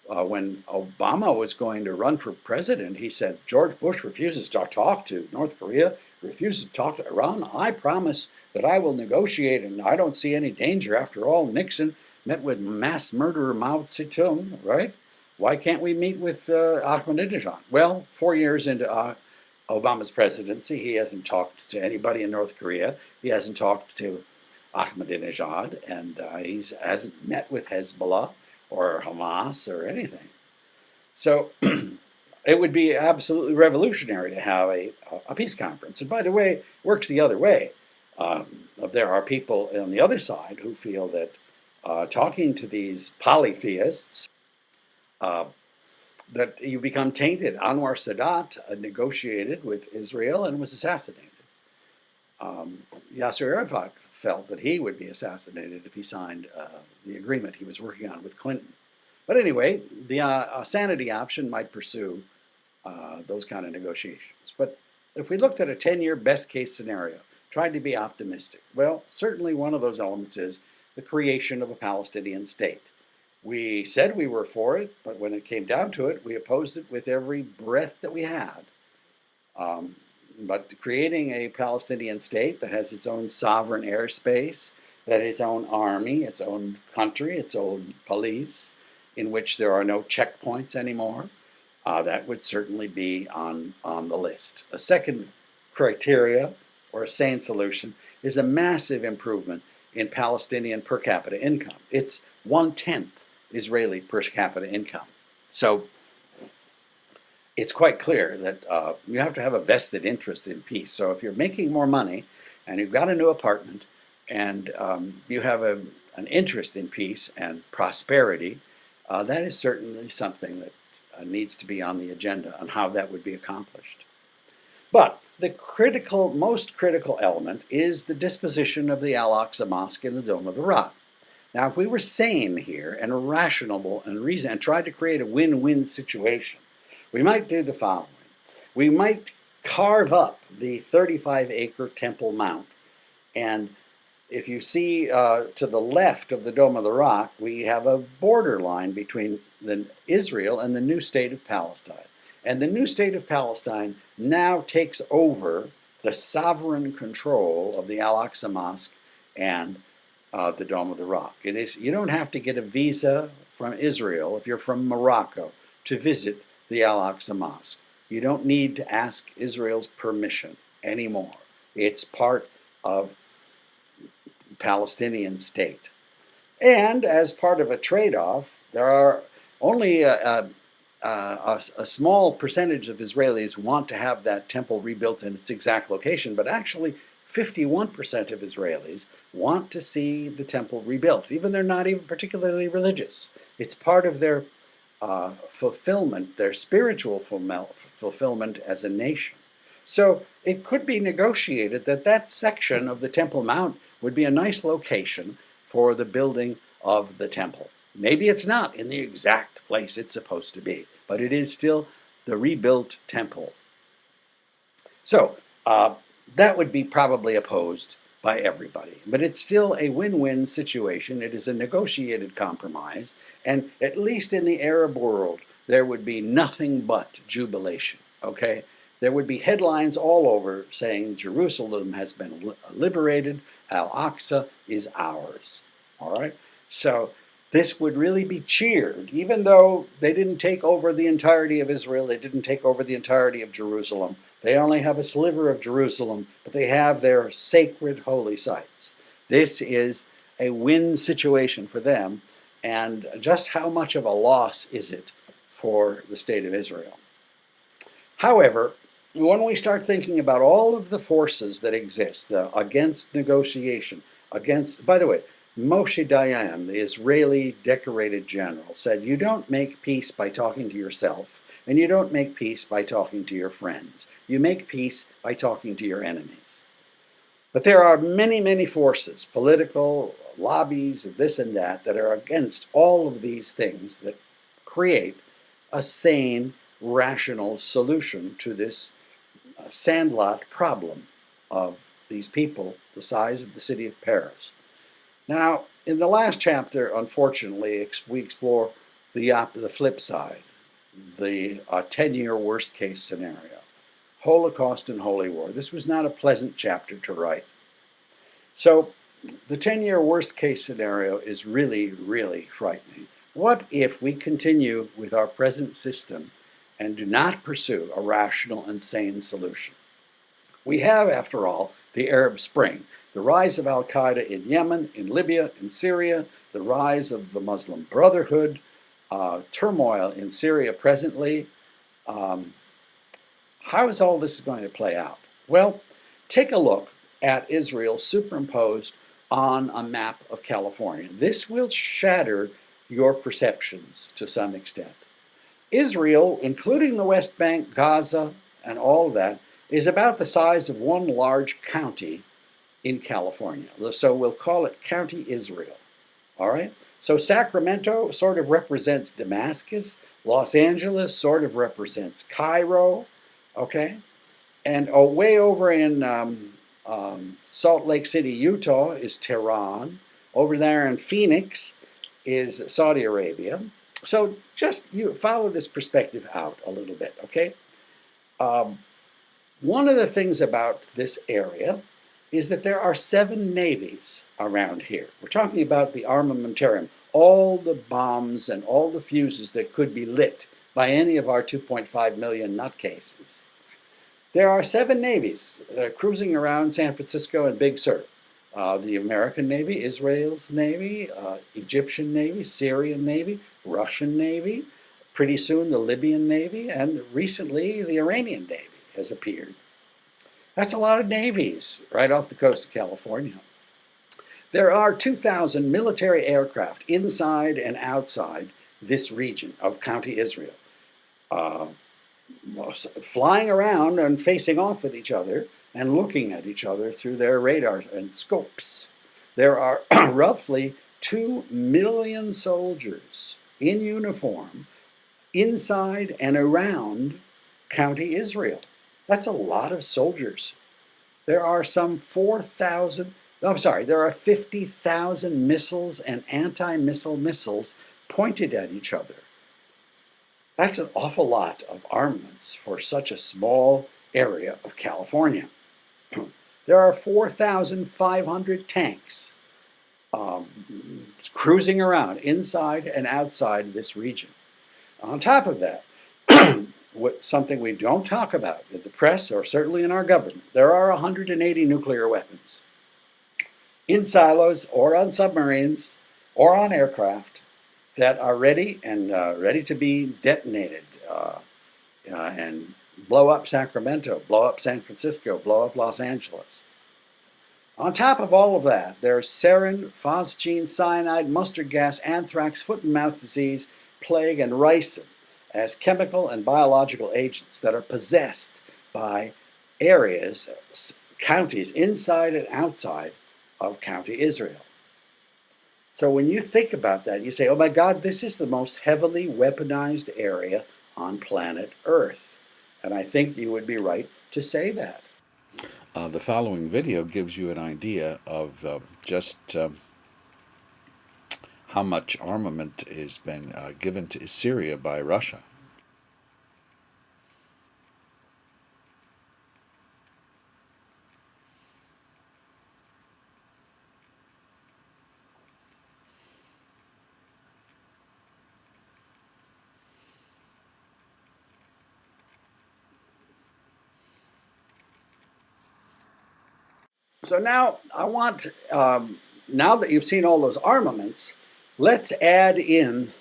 When Obama was going to run for president, he said, George Bush refuses to talk to North Korea, refuses to talk to Iran. I promise that I will negotiate, and I don't see any danger. After all, Nixon met with mass murderer Mao Zedong, right? Why can't we meet with Ahmadinejad? Well, 4 years into Obama's presidency, he hasn't talked to anybody in North Korea. He hasn't talked to Ahmadinejad, and he hasn't met with Hezbollah or Hamas or anything. So it would be absolutely revolutionary to have a peace conference. And by the way, it works the other way. There are people on the other side who feel that talking to these polytheists, that you become tainted. Anwar Sadat negotiated with Israel and was assassinated. Yasser Arafat felt that he would be assassinated if he signed the agreement he was working on with Clinton. But anyway, the Sanity Option might pursue those kind of negotiations. But if we looked at a 10-year best-case scenario, tried to be optimistic, well, certainly one of those elements is the creation of a Palestinian state. We said we were for it, but when it came down to it, we opposed it with every breath that we had. But creating a Palestinian state that has its own sovereign airspace, that has its own army, its own country, its own police, in which there are no checkpoints anymore, that would certainly be on the list. A second criteria, or a sane solution, is a massive improvement in Palestinian per capita income. It's 1/10 Israeli per capita income. So it's quite clear that you have to have a vested interest in peace. So if you're making more money and you've got a new apartment and you have an interest in peace and prosperity, that is certainly something that needs to be on the agenda on how that would be accomplished. But the most critical element is the disposition of the Al-Aqsa Mosque in the Dome of the Rock. Now, if we were sane here and rational and reason and tried to create a win-win situation, we might do the following. We might carve up the 35-acre Temple Mount, and if you see to the left of the Dome of the Rock, we have a borderline between Israel and the new state of Palestine. And the new state of Palestine now takes over the sovereign control of the Al-Aqsa Mosque and the Dome of the Rock. You don't have to get a visa from Israel if you're from Morocco to visit the Al-Aqsa Mosque. You don't need to ask Israel's permission anymore. It's part of Palestinian state. And as part of a trade-off, there are only a small percentage of Israelis want to have that temple rebuilt in its exact location, but actually 51% of Israelis want to see the temple rebuilt, even they're not even particularly religious. It's part of their fulfillment, their spiritual fulfillment as a nation. So it could be negotiated that that section of the Temple Mount would be a nice location for the building of the temple. Maybe it's not in the exact place it's supposed to be, but it is still the rebuilt temple. So that would be probably opposed by everybody. But it's still a win-win situation. It is a negotiated compromise, and at least in the Arab world, there would be nothing but jubilation, okay? There would be headlines all over saying Jerusalem has been liberated, Al-Aqsa is ours, all right? So this would really be cheered, even though they didn't take over the entirety of Israel, they didn't take over the entirety of Jerusalem. They only have a sliver of Jerusalem, but they have their sacred holy sites. This is a win situation for them, and just how much of a loss is it for the state of Israel? However, when we start thinking about all of the forces that exist against negotiation, by the way, Moshe Dayan, the Israeli decorated general, said, you don't make peace by talking to yourself, and you don't make peace by talking to your friends. You make peace by talking to your enemies. But there are many, many forces, political, lobbies, this and that are against all of these things that create a sane, rational solution to this sandlot problem of these people the size of the city of Paris. Now, in the last chapter, unfortunately, we explore the flip side, the 10-year worst-case scenario, Holocaust and Holy War. This was not a pleasant chapter to write. So, the 10-year worst-case scenario is really, really frightening. What if we continue with our present system and do not pursue a rational and sane solution? We have, after all, the Arab Spring, the rise of Al-Qaeda in Yemen, in Libya, in Syria, the rise of the Muslim Brotherhood, turmoil in Syria presently. How is all this going to play out? Well, take a look at Israel superimposed on a map of California. This will shatter your perceptions to some extent. Israel, including the West Bank, Gaza, and all of that, is about the size of one large county in California. So we'll call it County Israel. All right? So Sacramento sort of represents Damascus. Los Angeles sort of represents Cairo. Okay? And way over in Salt Lake City, Utah is Tehran. Over there in Phoenix is Saudi Arabia. So just you follow this perspective out a little bit, okay? One of the things about this area is that there are 7 navies around here. We're talking about the Armamentarium, all the bombs and all the fuses that could be lit by any of our 2.5 million nutcases. There are 7 navies cruising around San Francisco and Big Sur. The American Navy, Israel's Navy, Egyptian Navy, Syrian Navy, Russian Navy, pretty soon the Libyan Navy, and recently the Iranian Navy has appeared. That's a lot of navies right off the coast of California. There are 2,000 military aircraft inside and outside this region of County Israel, flying around and facing off with each other and looking at each other through their radars and scopes. There are roughly 2 million soldiers in uniform inside and around County Israel. That's a lot of soldiers. There are some 50,000 missiles and anti-missile missiles pointed at each other. That's an awful lot of armaments for such a small area of California. There are 4,500 tanks cruising around inside and outside this region. On top of that, something we don't talk about in the press or certainly in our government, there are 180 nuclear weapons in silos or on submarines or on aircraft that are ready to be detonated and blow up Sacramento, blow up San Francisco, blow up Los Angeles. On top of all of that, there's sarin, phosgene, cyanide, mustard gas, anthrax, foot and mouth disease, plague, and ricin as chemical and biological agents that are possessed by areas, counties inside and outside of County Israel. So when you think about that, you say, oh my God, this is the most heavily weaponized area on planet Earth. And I think you would be right to say that. The following video gives you an idea of just how much armament has been given to Syria by Russia. So now I want, now that you've seen all those armaments, let's add in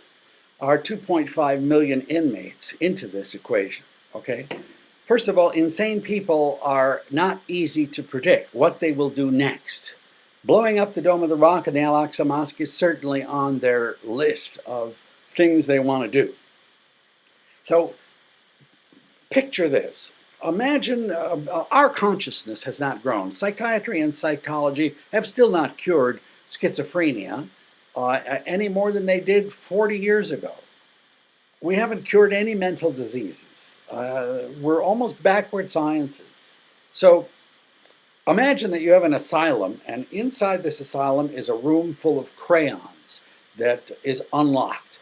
our 2.5 million inmates into this equation, okay? First of all, insane people are not easy to predict what they will do next. Blowing up the Dome of the Rock and the Al-Aqsa Mosque is certainly on their list of things they want to do. So picture this. Imagine our consciousness has not grown. Psychiatry and psychology have still not cured schizophrenia any more than they did 40 years ago. We haven't cured any mental diseases. We're almost backward sciences. So imagine that you have an asylum, and inside this asylum is a room full of crayons that is unlocked.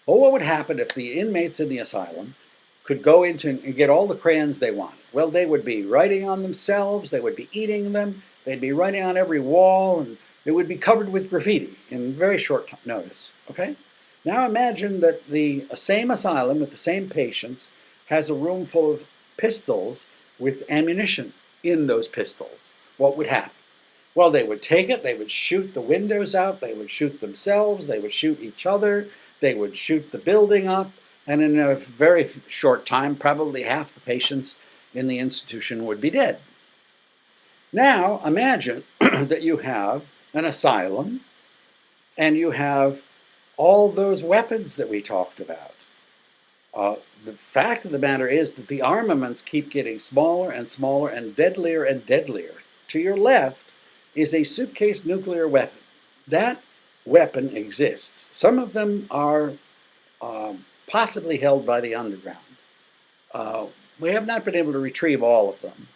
Well, what would happen if the inmates in the asylum could go into and get all the crayons they wanted? Well, they would be writing on themselves, they would be eating them, they'd be writing on every wall, and it would be covered with graffiti in very short notice, okay? Now imagine that the same asylum with the same patients has a room full of pistols with ammunition in those pistols. What would happen? Well, they would take it, they would shoot the windows out, they would shoot themselves, they would shoot each other, they would shoot the building up, and in a very short time, probably half the patients in the institution would be dead. Now, imagine that you have an asylum and you have all those weapons that we talked about. The fact of the matter is that the armaments keep getting smaller and smaller and deadlier. To your left is a suitcase nuclear weapon. That weapon exists. Some of them are possibly held by the underground. We have not been able to retrieve all of them.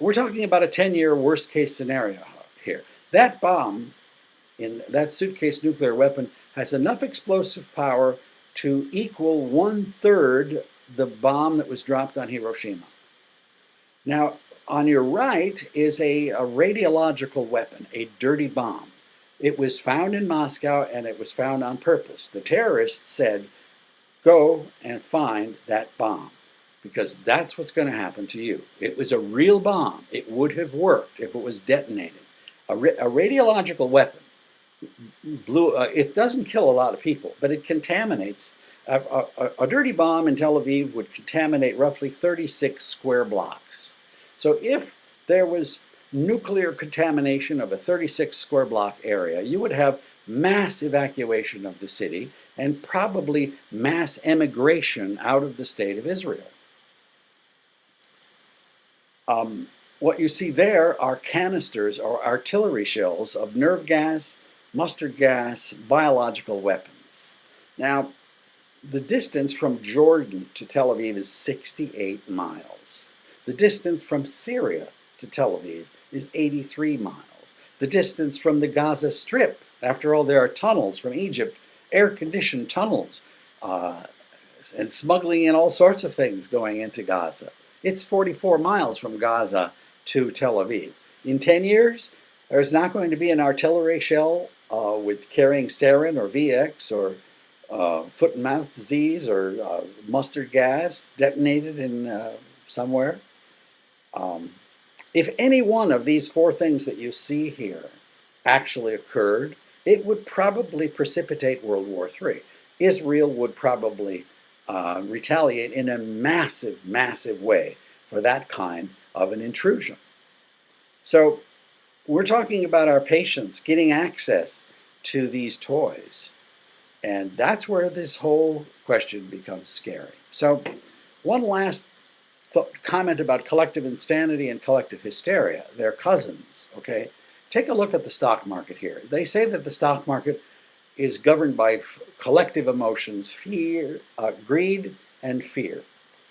We're talking about a 10-year worst-case scenario here. That bomb, in that suitcase nuclear weapon, has enough explosive power to equal 1/3 the bomb that was dropped on Hiroshima. Now, on your right is a radiological weapon, a dirty bomb. It was found in Moscow, and it was found on purpose. The terrorists said, go and find that bomb, because that's what's going to happen to you. It was a real bomb. It would have worked if it was detonated. A radiological weapon, it doesn't kill a lot of people, but it contaminates. A dirty bomb in Tel Aviv would contaminate roughly 36 square blocks. So if there was nuclear contamination of a 36 square block area, you would have mass evacuation of the city and probably mass emigration out of the state of Israel. What you see there are canisters or artillery shells of nerve gas, mustard gas, biological weapons. Now, the distance from Jordan to Tel Aviv is 68 miles. The distance from Syria to Tel Aviv is 83 miles. The distance from the Gaza Strip, after all, there are tunnels from Egypt, air-conditioned tunnels, and smuggling in all sorts of things going into Gaza. It's 44 miles from Gaza to Tel Aviv. In 10 years, there's not going to be an artillery shell with carrying sarin or VX or foot and mouth disease or mustard gas detonated in somewhere. If any one of these four things that you see here actually occurred, it would probably precipitate World War III. Israel would probably retaliate in a massive, massive way for that kind of an intrusion. So we're talking about our patients getting access to these toys. And that's where this whole question becomes scary. So one last comment about collective insanity and collective hysteria. They're cousins, okay? Take a look at the stock market here. They say that the stock market is governed by collective emotions, fear, greed, and fear.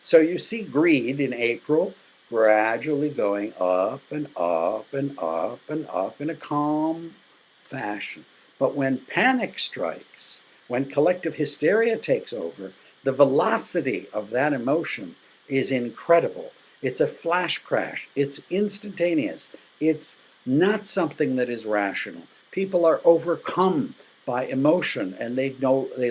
So you see greed in April, gradually going up and up and up and up in a calm fashion. But when panic strikes, when collective hysteria takes over, the velocity of that emotion is incredible. It's a flash crash. It's instantaneous. It's not something that is rational. People are overcome by emotion, and they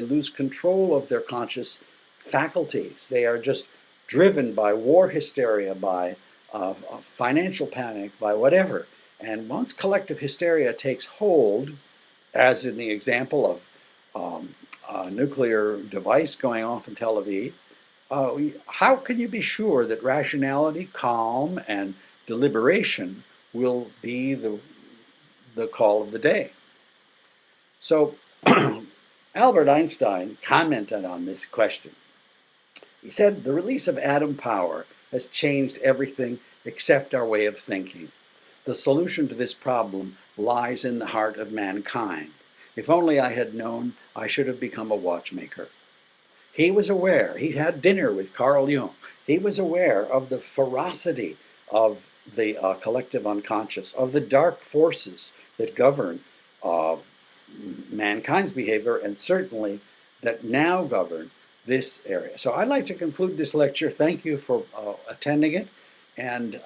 lose control of their conscious faculties. They are just driven by war hysteria, by financial panic, by whatever. And once collective hysteria takes hold, as in the example of a nuclear device going off in Tel Aviv, how can you be sure that rationality, calm, and deliberation will be the call of the day? So Albert Einstein commented on this question. He said, "The release of atom power has changed everything except our way of thinking. The solution to this problem lies in the heart of mankind. If only I had known, I should have become a watchmaker." He was aware. He had dinner with Carl Jung. He was aware of the ferocity of the collective unconscious, of the dark forces that govern mankind's behavior, and certainly that now govern this area. So I'd like to conclude this lecture. Thank you for attending it. And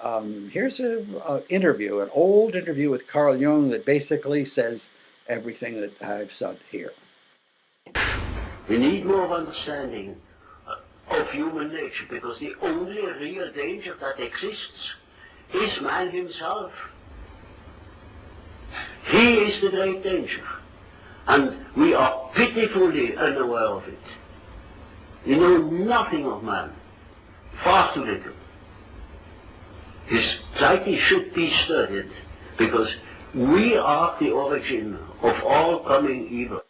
here's an interview, an old interview with Carl Jung that basically says everything that I've said here. We need more understanding of human nature, because the only real danger that exists is man himself. He is the great danger, and we are pitifully unaware of it. We know nothing of man, far too little. His psyche should be studied, because we are the origin of all coming evil.